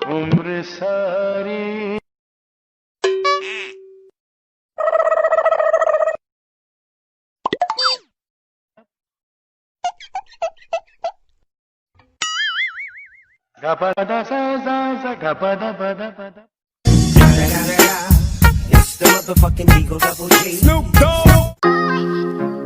उम्र सारी gapada sa sa sa gapada pada pada. It's the motherfucking Eagle Double G. Snoop Dogg.